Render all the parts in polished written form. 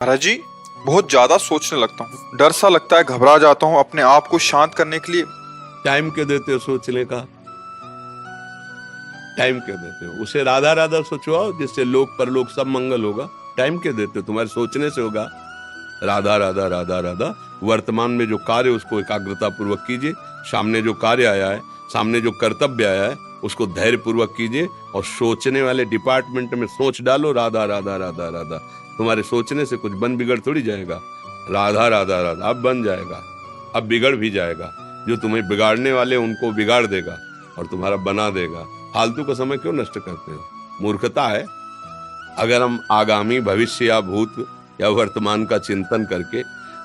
महाराज जी, बहुत ज्यादा सोचने लगता हूँ। डर सा लगता है, घबरा जाता हूँ। अपने आप को शांत करने के लिए टाइम क्यों देते हो सोचने का? टाइम क्यों देते हो? उसे राधा राधा सोचवाओ, जिससे लोक परलोक सब मंगल होगा। टाइम क्यों देते हो? तुम्हारे सोचने से होगा। राधा राधा राधा राधा। वर्तमान में जो कार्य उसको एकाग्रता पूर्वक कीजिए। सामने जो कार्य आया है, सामने जो कर्तव्य आया है, उसको धैर्य पूर्वक कीजिए। और सोचने वाले डिपार्टमेंट में सोच डालो राधा राधा राधा राधा। तुम्हारे सोचने से कुछ बन बिगड़ थोड़ी जाएगा। राधा राधा राधा अब बन जाएगा, अब बिगड़ भी जाएगा। जो तुम्हें बिगाड़ने वाले उनको बिगाड़ देगा और तुम्हारा बना देगा। फालतू का समय क्यों नष्ट करते हो? मूर्खता है। अगर हम आगामी भविष्य या भूत या वर्तमान का चिंतन करके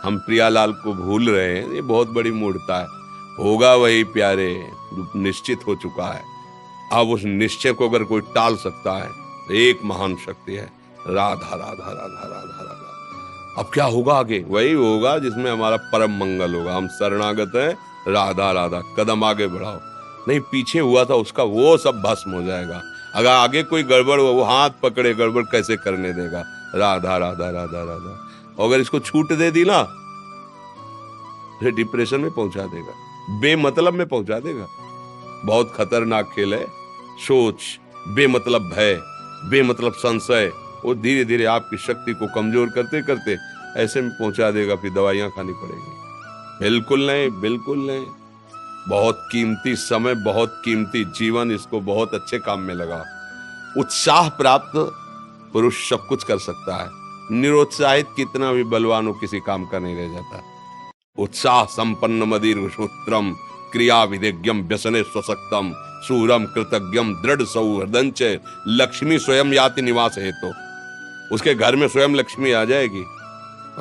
हम प्रियालाल को भूल रहे हैं, ये बहुत बड़ी मूर्खता है। होगा वही प्यारे जो निश्चित हो चुका है। अब उस निश्चय को अगर कोई टाल सकता है तो एक महान शक्ति है, राधा राधा राधा राधा राधा। अब क्या होगा आगे? वही होगा जिसमें हमारा परम मंगल होगा। हम शरणागत हैं, राधा राधा। कदम आगे बढ़ाओ। नहीं, पीछे हुआ था उसका वो सब भस्म हो जाएगा। अगर आगे कोई गड़बड़ हो, वो हाथ पकड़े गड़बड़ कैसे करने देगा? राधा राधा राधा राधा। और अगर इसको छूट दे दी ना, फिर डिप्रेशन में पहुंचा देगा, बेमतलब में पहुंचा देगा। बहुत खतरनाक खेल है। सोच, बेमतलब भय, बेमतलब संशय, वो धीरे धीरे आपकी शक्ति को कमजोर करते करते ऐसे में पहुंचा देगा, फिर दवाइयां खानी पड़ेगी। बिल्कुल नहीं, बिल्कुल नहीं। बहुत कीमती समय, बहुत कीमती जीवन, इसको बहुत अच्छे काम में लगा। उत्साह प्राप्त पुरुष सब कुछ कर सकता है। निरुत्साहित कितना भी बलवान हो, किसी काम का नहीं रह जाता। उत्साह संपन्न मदीर्घ सूत्रम क्रिया विधिज्ञम व्यसने स्वसक्तम सूरम कृतज्ञम दृढ़ सौहृदंच लक्ष्मी स्वयं याति निवास हेतु। उसके घर में स्वयं लक्ष्मी आ जाएगी।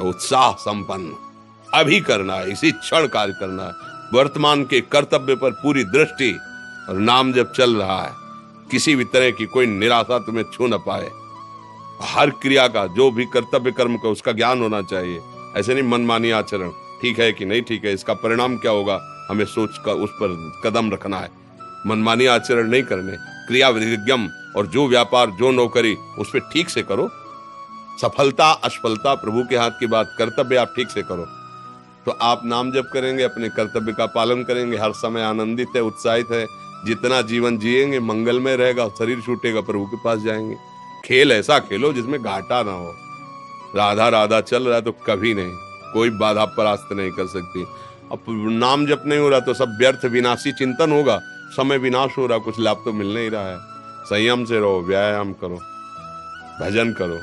उत्साह संपन्न अभी करना है, इसी क्षण कार्य करना है। वर्तमान के कर्तव्य पर पूरी दृष्टि, और नाम जब चल रहा है, किसी भी तरह की कोई निराशा तुम्हें छू न पाए। हर क्रिया का, जो भी कर्तव्य कर्म का, उसका ज्ञान होना चाहिए। ऐसे नहीं मनमानी आचरण, ठीक है कि नहीं ठीक है, इसका परिणाम क्या होगा, हमें सोच कर उस पर कदम रखना है। मनमानी आचरण नहीं करने। क्रिया विधिज्ञम, और जो व्यापार जो नौकरी उस पर ठीक से करो। सफलता असफलता प्रभु के हाथ की बात, कर्तव्य आप ठीक से करो तो आप नाम जप करेंगे, अपने कर्तव्य का पालन करेंगे, हर समय आनंदित है, उत्साहित है। जितना जीवन जिएंगे मंगलमय रहेगा। शरीर छूटेगा, प्रभु के पास जाएंगे। खेल ऐसा खेलो जिसमें घाटा ना हो। राधा राधा चल रहा है तो कभी नहीं, कोई बाधा परास्त नहीं कर सकती। अब नाम जप नहीं हो रहा तो सब व्यर्थ विनाशी चिंतन होगा। समय विनाश हो रहा, कुछ लाभ तो मिल नहीं रहा है। संयम से रहो, व्यायाम करो, भजन करो,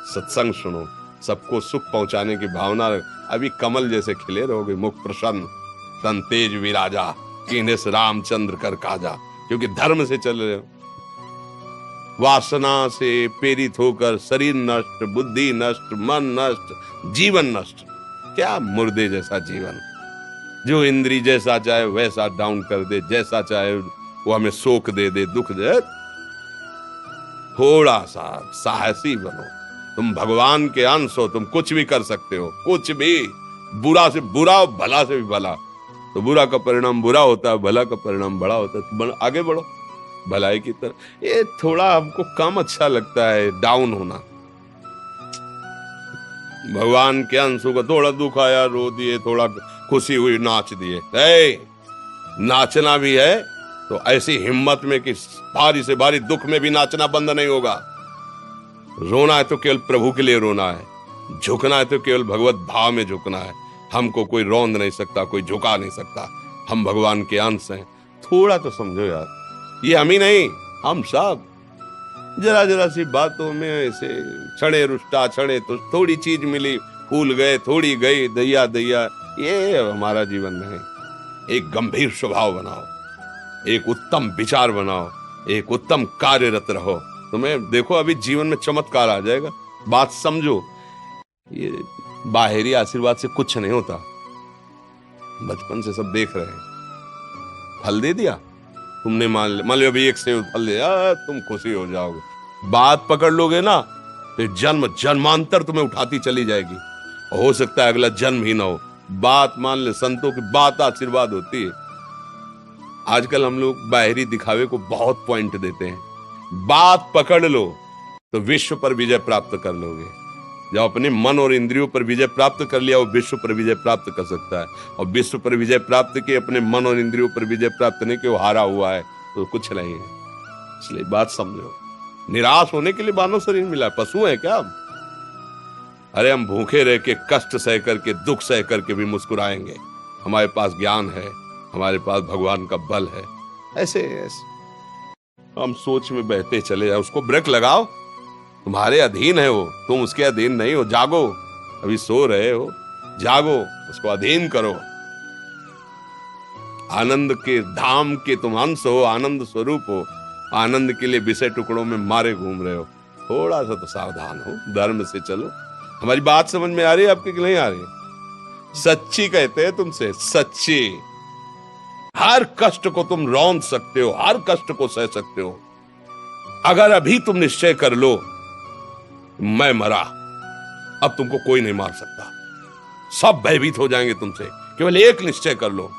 सत्संग सुनो, सबको सुख पहुंचाने की भावना। अभी कमल जैसे खिले रहोगे, मुख प्रसन्न, तन तेज विराजा, कीन्हे से रामचंद्र कर काजा। क्योंकि धर्म से चल रहे हो। वासना से प्रेरित होकर शरीर नष्ट, बुद्धि नष्ट, मन नष्ट, जीवन नष्ट। क्या मुर्दे जैसा जीवन, जो इंद्री जैसा चाहे वैसा डाउन कर दे, जैसा चाहे वो हमें शोक दे दे, दुख दे। थोड़ा सा साहसी बनो। तुम भगवान के अंश हो, तुम कुछ भी कर सकते हो, कुछ भी। बुरा से बुरा और भला से भी भला। तो बुरा का परिणाम बुरा होता है, भला का परिणाम बड़ा होता है। तो आगे बढ़ो भलाई की तरफ। ये थोड़ा हमको कम अच्छा लगता है डाउन होना। भगवान के अंश को थोड़ा दुख आया रो दिए, थोड़ा खुशी हुई नाच दिए। नाचना भी है तो ऐसी हिम्मत में कि भारी से भारी दुख में भी नाचना बंद नहीं होगा। रोना है तो केवल प्रभु के लिए रोना है। झुकना है तो केवल भगवत भाव में झुकना है। हमको कोई रौंद नहीं सकता, कोई झुका नहीं सकता। हम भगवान के अंश हैं। थोड़ा तो समझो यार, ये हम ही नहीं, हम सब जरा जरा सी बातों में ऐसे क्षणे रुष्टा क्षणे तो थोड़ी चीज मिली, फूल गए, थोड़ी गई, दैया दैया। ये हमारा जीवन नहीं। एक गंभीर स्वभाव बनाओ, एक उत्तम विचार बनाओ, एक उत्तम कार्यरत रहो। तुम्हें देखो अभी जीवन में चमत्कार आ जाएगा। बात समझो, ये बाहरी आशीर्वाद से कुछ नहीं होता। बचपन से सब देख रहे हैं। फल दे दिया तुमने, मान लो अभी एक सेब फल दिया, तुम खुशी हो जाओगे। बात पकड़ लोगे ना तो जन्म जन्मांतर तुम्हें उठाती चली जाएगी। हो सकता है अगला जन्म ही ना हो। बात मान ले, संतों की बात आशीर्वाद होती है। आजकल हम लोग बाहरी दिखावे को बहुत पॉइंट देते हैं। बात पकड़ लो तो विश्व पर विजय प्राप्त कर लोगे। जब अपने मन और इंद्रियों पर विजय प्राप्त कर लिया वो विश्व पर विजय प्राप्त कर सकता है, और विश्व पर विजय प्राप्त किए अपने मन और इंद्रियों पर विजय प्राप्त नहीं कि वो हारा हुआ है तो कुछ नहीं है। इसलिए बात समझो, निराश होने के लिए मानव शरीर मिला, पशु है क्या हम? अरे हम भूखे रह के, कष्ट सह करके, दुख सह करके भी मुस्कुराएंगे। हमारे पास ज्ञान है, हमारे पास भगवान का बल है। ऐसे हम सोच में बहते चले जाओ, उसको ब्रेक लगाओ। तुम्हारे अधीन है वो, तुम उसके अधीन नहीं हो। जागो, अभी सो रहे हो, जागो, उसको अधीन करो। आनंद के धाम के तुम अंश हो, आनंद स्वरूप हो। आनंद के लिए विषय टुकड़ों में मारे घूम रहे हो। थोड़ा सा तो सावधान हो, धर्म से चलो। हमारी बात समझ में आ रही है आपकी कि नहीं आ रही? सच्ची कहते हैं तुमसे, सच्ची। हर कष्ट को तुम रौंद सकते हो, हर कष्ट को सह सकते हो। अगर अभी तुम निश्चय कर लो मैं मरा, अब तुमको कोई नहीं मार सकता। सब भयभीत हो जाएंगे तुमसे। केवल एक निश्चय कर लो,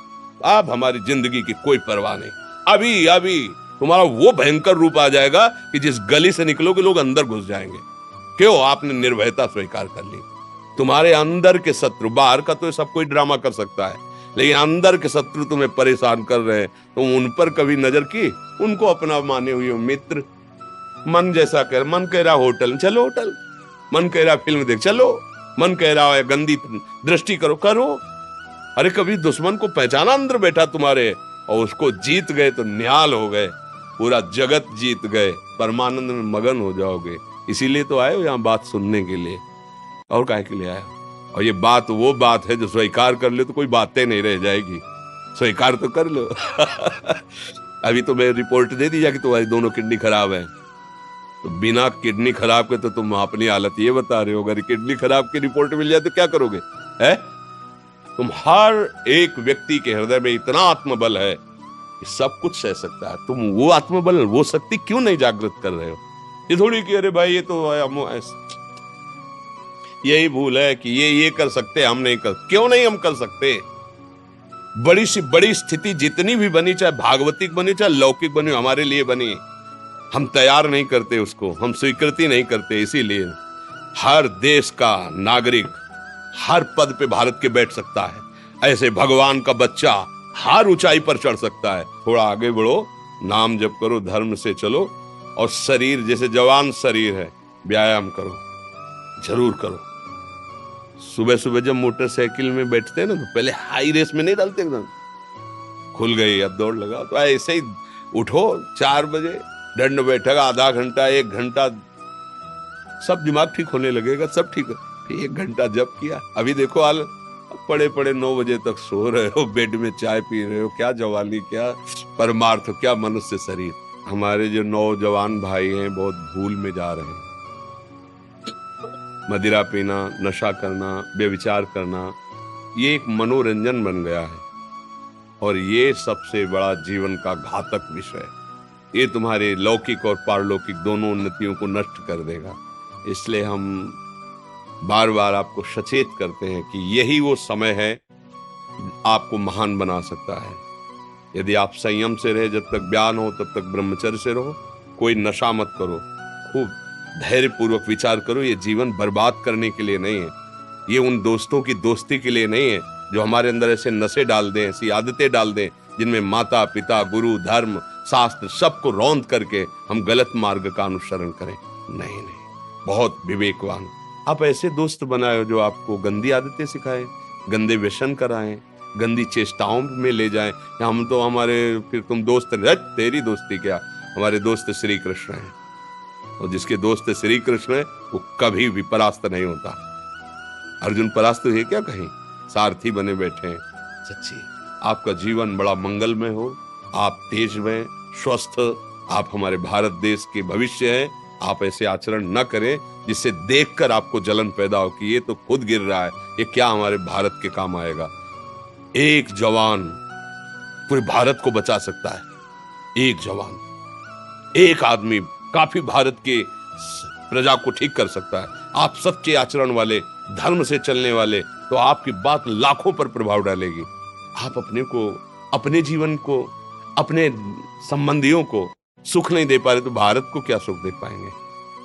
अब हमारी जिंदगी की कोई परवाह नहीं। अभी अभी तुम्हारा वो भयंकर रूप आ जाएगा कि जिस गली से निकलोगे लोग अंदर घुस जाएंगे। क्यों? आपने निर्भयता स्वीकार कर ली। तुम्हारे अंदर के शत्रु, बाहर का तो सब कोई ड्रामा कर सकता है, लेकिन अंदर के शत्रु तुम्हें परेशान कर रहे हैं, तुम उन पर कभी नजर की? उनको अपना माने हुए मित्र। मन जैसा कह, मन कह रहा होटल चलो, होटल। मन कह रहा फिल्म देख चलो। मन कह रहा है गंदी दृष्टि करो, करो। अरे कभी दुश्मन को पहचाना अंदर बैठा तुम्हारे, और उसको जीत गए तो निहाल हो गए, पूरा जगत जीत गए, परमानंद में मगन हो जाओगे। इसीलिए तो आए हो यहाँ बात सुनने के लिए, और काहे के लिए आए हो? और ये बात वो बात है जो स्वीकार कर ले तो कोई बातें नहीं रह जाएगी। स्वीकार तो कर लो। अभी तो मैं रिपोर्ट दे दी जा कि तुम्हारी दोनों किडनी खराब है, तो बिना किडनी खराब के तो तुम अपनी हालत ये बता रहे हो। अगर किडनी खराब की रिपोर्ट मिल जाए तो क्या करोगे? है तुम हर एक व्यक्ति के हृदय में इतना आत्मबल है कि सब कुछ सह सकता है। तुम वो आत्मबल, वो शक्ति क्यों नहीं जागृत कर रहे हो? ये थोड़ी कि अरे भाई ये तो यही भूल है कि ये कर सकते, हम नहीं कर। क्यों नहीं हम कर सकते? बड़ी सी बड़ी स्थिति जितनी भी बनी, चाहे भागवतिक बनी चाहे लौकिक बनी, हमारे लिए बनी, हम तैयार नहीं करते उसको, हम स्वीकृति नहीं करते। इसीलिए हर देश का नागरिक हर पद पे भारत के बैठ सकता है। ऐसे भगवान का बच्चा हर ऊंचाई पर चढ़ सकता है। थोड़ा आगे बढ़ो, नाम जप करो, धर्म से चलो, और शरीर जैसे जवान शरीर है, व्यायाम करो, जरूर करो। सुबह सुबह जब मोटरसाइकिल में बैठते हैं ना, तो पहले हाई रेस में नहीं डालते, एकदम खुल गई अब दौड़ लगाओ, तो ऐसे ही उठो 4 बजे, दंड बैठक आधा घंटा 1 घंटा, सब दिमाग ठीक होने लगेगा, सब ठीक है। 1 घंटा जप किया। अभी देखो हाल, पड़े पड़े 9 बजे तक सो रहे हो, बेड में चाय पी रहे हो। क्या जवानी, क्या परमार्थ, क्या मनुष्य शरीर। हमारे जो नौजवान भाई हैं बहुत भूल में जा रहे हैं। मदिरा पीना, नशा करना, व्यभिचार करना, ये एक मनोरंजन बन गया है, और ये सबसे बड़ा जीवन का घातक विषय। ये तुम्हारे लौकिक और पारलौकिक दोनों उन्नतियों को नष्ट कर देगा। इसलिए हम बार बार आपको सचेत करते हैं कि यही वो समय है आपको महान बना सकता है। यदि आप संयम से रहे, जब तक ज्ञान हो तब तक ब्रह्मचर्य से रहो, कोई नशा मत करो, खूब धैर्य पूर्वक विचार करो। ये जीवन बर्बाद करने के लिए नहीं है, ये उन दोस्तों की दोस्ती के लिए नहीं है जो हमारे अंदर ऐसे नशे डाल दें, ऐसी आदतें डाल दें जिनमें माता पिता, गुरु, धर्म, शास्त्र सबको रौंद करके हम गलत मार्ग का अनुसरण करें। नहीं नहीं, बहुत विवेकवान आप ऐसे दोस्त बनाए जो आपको गंदी आदतें सिखाएं, गंदे व्यसन कराएं, गंदी चेष्टाओं में ले जाएं। हम तो हमारे, फिर तुम दोस्त, तेरी दोस्ती क्या, हमारे दोस्त श्री कृष्ण हैं, और जिसके दोस्त श्री कृष्ण है वो कभी भी परास्त नहीं होता। अर्जुन परास्त हुए क्या कहीं? सारथी बने बैठे हैं। सच्ची आपका जीवन बड़ा मंगलमय हो, आप तेज में स्वस्थ, आप हमारे भारत देश के भविष्य हैं। आप ऐसे आचरण न करें जिससे देखकर आपको जलन पैदा हो कि ये तो खुद गिर रहा है, ये क्या हमारे भारत के काम आएगा। एक जवान पूरे भारत को बचा सकता है। एक जवान, एक आदमी काफी भारत के प्रजा को ठीक कर सकता है। आप सच्चे आचरण वाले, धर्म से चलने वाले, तो आपकी बात लाखों पर प्रभाव डालेगी। आप अपने को, अपने जीवन को, अपने संबंधियों को सुख नहीं दे पा रहे तो भारत को क्या सुख दे पाएंगे?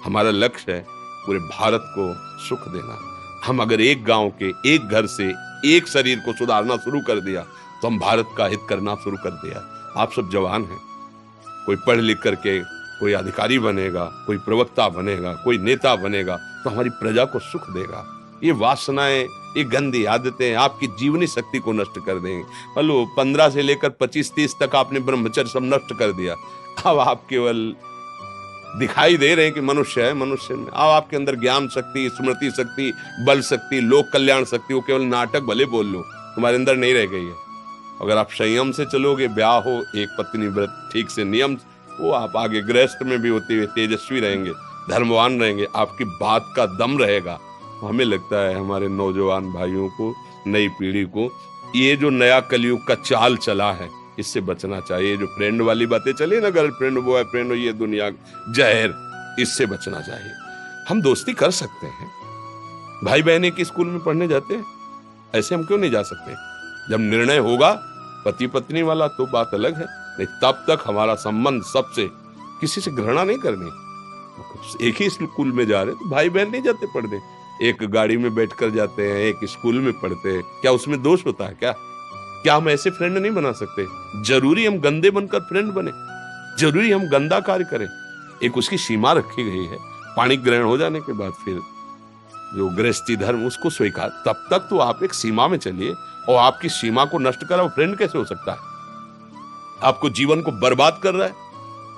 हमारा लक्ष्य है पूरे भारत को सुख देना। हम अगर एक गांव के एक घर से एक शरीर को सुधारना शुरू कर दिया तो हम भारत का हित करना शुरू कर दिया। आप सब जवान हैं, कोई पढ़ लिख करके कोई अधिकारी बनेगा, कोई प्रवक्ता बनेगा, कोई नेता बनेगा तो हमारी प्रजा को सुख देगा। ये वासनाएं, ये गंदी आदतें आपकी जीवनी शक्ति को नष्ट कर देंगे। बोलो 15 से लेकर 25-30 तक आपने ब्रह्मचर्य सब नष्ट कर दिया। अब आप केवल दिखाई दे रहे हैं कि मनुष्य है, मनुष्य में अब आपके अंदर ज्ञान शक्ति, स्मृति शक्ति, बल शक्ति, लोक कल्याण शक्ति, वो केवल नाटक भले बोल लो, तुम्हारे अंदर नहीं रह गई है। अगर आप संयम से चलोगे, ब्याह हो, एक पत्नी व्रत ठीक से नियम, वो आप आगे गृहस्थ में भी होते हुए तेजस्वी रहेंगे, धर्मवान रहेंगे, आपकी बात का दम रहेगा। हमें लगता है हमारे नौजवान भाइयों को, नई पीढ़ी को, ये जो नया कलयुग का चाल चला है इससे बचना चाहिए। जो फ्रेंड वाली बातें चली ना, गर्लफ्रेंड बॉयफ्रेंड, ये दुनिया जहर, इससे बचना चाहिए। हम दोस्ती कर सकते हैं, भाई बहन एक स्कूल में पढ़ने जाते हैं, ऐसे हम क्यों नहीं जा सकते? जब निर्णय होगा पति पत्नी वाला तो बात अलग है, नहीं तब तक हमारा संबंध सबसे, किसी से घृणा नहीं करनी। एक ही स्कूल में जा रहे तो भाई बहन नहीं जाते पढ़ने, एक गाड़ी में बैठकर जाते हैं, एक स्कूल में पढ़ते हैं, क्या उसमें दोष होता है? क्या हम ऐसे फ्रेंड नहीं बना सकते? जरूरी हम गंदे बनकर फ्रेंड बने? जरूरी हम गंदा कार्य करें? एक उसकी सीमा रखी गई है। पाणी ग्रहण हो जाने के बाद फिर जो गृहस्थी धर्म उसको स्वीकार, तब तक तो आप एक सीमा में चलिए, और आपकी सीमा को नष्ट करा वो फ्रेंड कैसे हो सकता है? आपको जीवन को बर्बाद कर रहा है,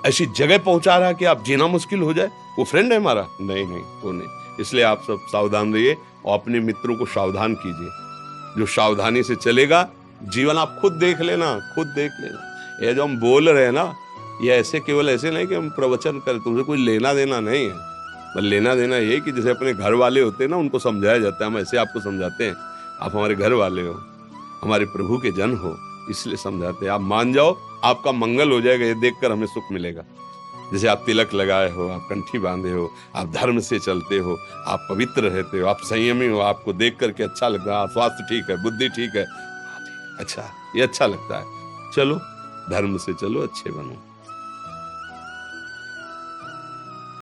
ऐसी जगह पहुंचा रहा है कि आप जीना मुश्किल हो जाए, वो फ्रेंड है हमारा? नहीं, वो नहीं। इसलिए आप सब सावधान रहिए और अपने मित्रों को सावधान कीजिए। जो सावधानी से चलेगा, जीवन आप खुद देख लेना, खुद देख लेना। ये जो हम बोल रहे हैं ना, ये ऐसे केवल ऐसे नहीं कि हम प्रवचन करें, तुमसे कोई लेना देना नहीं है। पर लेना देना ये कि जैसे अपने घर वाले होते हैं ना, उनको समझाया जाता है, हम ऐसे आपको समझाते हैं, आप हमारे घर वाले हो, हमारे प्रभु के जन हो, इसलिए समझाते हैं। आप मान जाओ, आपका मंगल हो जाएगा, ये देखकर हमें सुख मिलेगा। जैसे आप तिलक लगाए हो, आप कंठी बांधे हो, आप धर्म से चलते हो, आप पवित्र रहते हो, आप संयमी हो, आपको देख करके अच्छा लगता है, स्वास्थ्य ठीक है, बुद्धि ठीक है, अच्छा, ये अच्छा लगता है। चलो धर्म से चलो, अच्छे बनो।